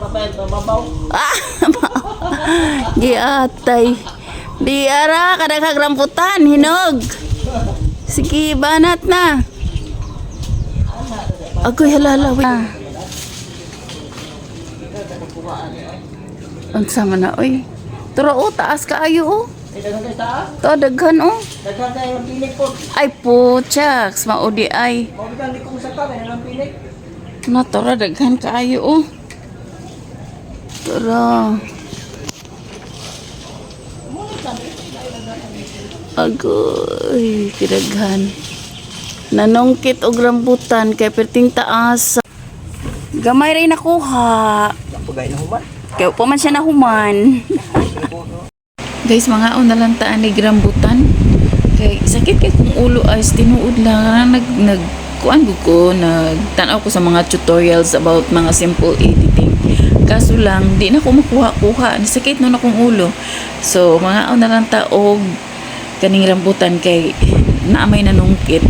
kapayat mababaw. Giatay. Di ara kadaghag rambutan hinog. Sige, banat na. Agoy halala. Ang sama na oy. Turo taas kaayo oh. Daghan kay taas. To daghan oh. Daghan kay ang pinik po. Ay po, chaks, maudi ay. Mao bitan di ko sa kami ang pinik. Natura daghan kaayo oh. Tara. Agoy, kidaghan. Nanungkit og rambutan kay perting taas. Gamay ray nakuha. Pagay na human. Kaya pa man siya nahuman. Guys, mga lang taan ni rambutan. Kay sakit kay kung ulo ay tinuod lang kuan ko nagtanaw ko sa mga tutorials about mga simple editing. Kaso lang di na ko makuha-kuha. Sakit no na akong ulo. So mga lang taog kaning rambutan kay naamay nanungkit.